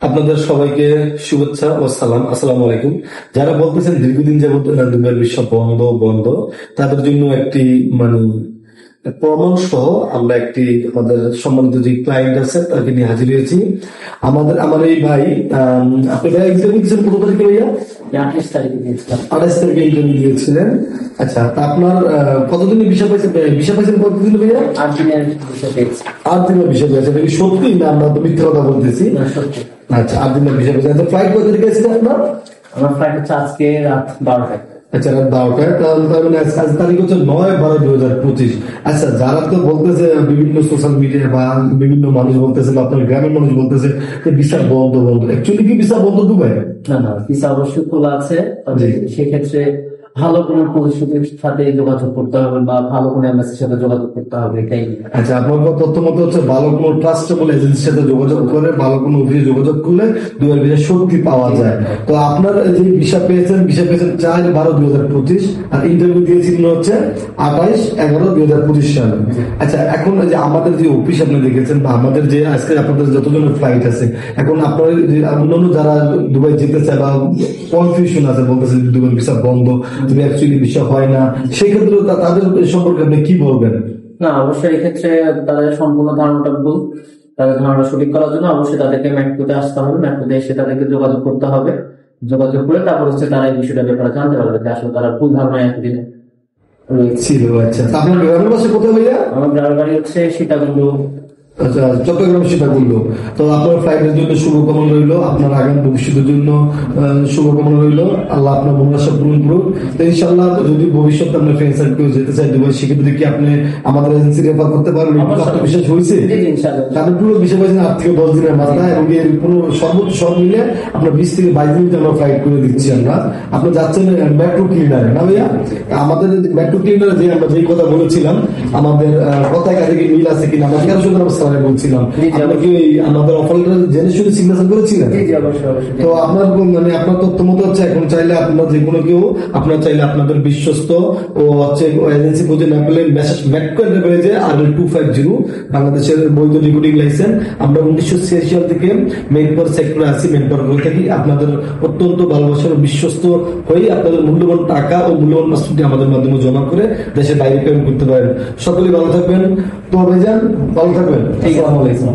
আপনাদের সবাইকে শুভেচ্ছা ও সালাম। আসসালামু আলাইকুম। যারা বলতেছেন দীর্ঘদিন যাবত দুবাইয়ের বিশ্ব বন্ধ বন্ধ, তাদের জন্য একটি মানে প্রমাণ সহ আমরা একটি আমাদের সম্মানিত যে ক্লায়েন্ট আছে তাকে নিয়ে হাজির হয়েছি। আমার এই ভাই, আপনি ভাই এক্সাম দিয়েছেন কত তারিখে ভাইয়া? 28 তারিখে দিয়েছিলাম। 28 তারিখে এক্সাম দিয়েছিলেন। আচ্ছা, তা আপনার কতদিনের ভিসা পাইছেন? ভিসা পাইছেন কতদিন ভাইয়া? 8 দিনের বিষয় পেয়েছি। 8 দিনের ভিসা পেয়েছেন? এটা কি সত্যি না আমরা তো মিথ্যা কথা বলতেছি? না, সত্যি। আচ্ছা, 8 দিনের ভিসা পেয়েছেন। ফ্লাইট কত তারিখে আছে আপনার? আমার ফ্লাইট হচ্ছে আজকে রাত 12টায়। আচ্ছা, রাত 12টায়। তাহলে তার মানে আজ তারিখ হচ্ছে 9/12/2025। আচ্ছা, যারা তো বলতেছে বিভিন্ন সোশ্যাল মিডিয়া বা বিভিন্ন মানুষ বলতেছে বা আপনার গ্রামের মানুষ বলতেছে যে ভিসা বন্ধ বন্ধ, অ্যাকচুয়ালি কি ভিসা বন্ধ দুবাই? না না, ভিসা অবশ্যই খোলা আছে। তবে সেক্ষেত্রে ভালো কোনো পরিষদের সাথে যোগাযোগ করতে হবে বা ভালো কোনো এমএসির সাথে যোগাযোগ করতে হবে, এটাই। আচ্ছা, আপনার তথ্য মতো হচ্ছে ভালো কোনো ট্রাস্টেবল এজেন্সির সাথে যোগাযোগ করে ভালো কোনো অফিসে যোগাযোগ করলে দুবাই ভিসা সত্যি পাওয়া যায়। তো আপনার যে ভিসা পেয়েছেন 4/12/2025 আর ইন্টারভিউ দিয়েছিলেন হচ্ছে 28/11/2025 সালে। আচ্ছা, এখন যে আমাদের যে অফিস আপনি দেখেছেন বা আমাদের যে আজকে আপনাদের যতজন ফ্লাইট আছে, এখন আপনার অন্যান্য যারা দুবাই যেতে চায় বা কনফিউশন আছে, বলতেছে দুবাই ভিসা বন্ধ, তুমি অ্যাকচুয়ালি ভিসা হয় না, সেই ক্ষেত্রে তাদের সম্পর্কে আপনি কি বলবেন? না, অবশ্যই এক্ষেত্রে তাদের সম্পূর্ণ ধারণাটা ভুল। তাদের ধারণা সঠিক করার জন্য অবশ্যই তাদেরকে ম্যাকপুতে আসতে হবে, ম্যাকপুতে এসে তাদেরকে যোগাযোগ করতে হবে। যোগাযোগ করে তারপর হচ্ছে তারা এই বিষয়টার ব্যাপারে জানতে পারবে যে আসলে তারা ভুল ধারণায় এতদিন ছিল। আচ্ছা, আপনার গ্রামের বাসা কোথায় ভাইয়া? আমার গ্রামের বাড়ি হচ্ছে সীতাকুণ্ড। আচ্ছা, চট্টগ্রাম সীতাকুণ্ড। তো আপনার ফ্লাইটের জন্য শুভকামনা রইল, আপনার আগামী ভবিষ্যতের জন্য শুভকামনা রইল। আল্লাহ আপনার মনোবাসা পূরণ করুক। তো ইনশাআল্লাহ যদি ভবিষ্যতে আপনার ফ্রেন্ড সার্কেল যেতে চাই দুবাই, সেক্ষেত্রে কি আপনি আমাদের এজেন্সি রেফার করতে পারবেন? আপনার বিশ্বাস হয়েছে? তাদের পুরো বিষয় পাইছেন 8 থেকে 10 দিনের মাথায়, এবং এর কোনো সর্বোচ্চ সব মিলে আপনার 20 থেকে 22 দিন আমরা ফ্লাইট করে দিচ্ছি। আপনি যাচ্ছেন মেট্রো ক্লিনারে না ভাইয়া? আমাদের মেট্রো ক্লিনারে যে আমরা যেই কথা বলেছিলাম, আমাদের কথায় কাজে কি মিল আছে কিনা, আমরা 1300 বলছিলাম, আপনাকে আমাদের অফারটা জেনে শুনে সিগনেচার করেছিলেন। তো আপনার মানে আপনার তথ্য মতো হচ্ছে এখন চাইলে আপনার যে কোনো কেউ, আপনার চাইলে আপনাদের বিশ্বস্ত ও হচ্ছে এজেন্সি বুঝে না পেলে মেসেজ ব্যাক করে দেবে যে R250 বাংলাদেশের বৈধ রিক্রুটিং লাইসেন্স। আমরা 1986 সাল থেকে মেন পাওয়ার সেক্টরে আছি, মেন পাওয়ার করে থাকি। আপনাদের অত্যন্ত ভালোবাসার বিশ্বস্ত হয়ে আপনাদের মূল্যবান টাকা ও মূল্যবান মাসুলটি আমাদের মাধ্যমে জমা করে দেশের বাইরে পেমেন্ট করতে পারেন। সকলেই ভালো থাকবেন। তো ভাইজান ভালো থাকবেন। আসসালামু আলাইকুম।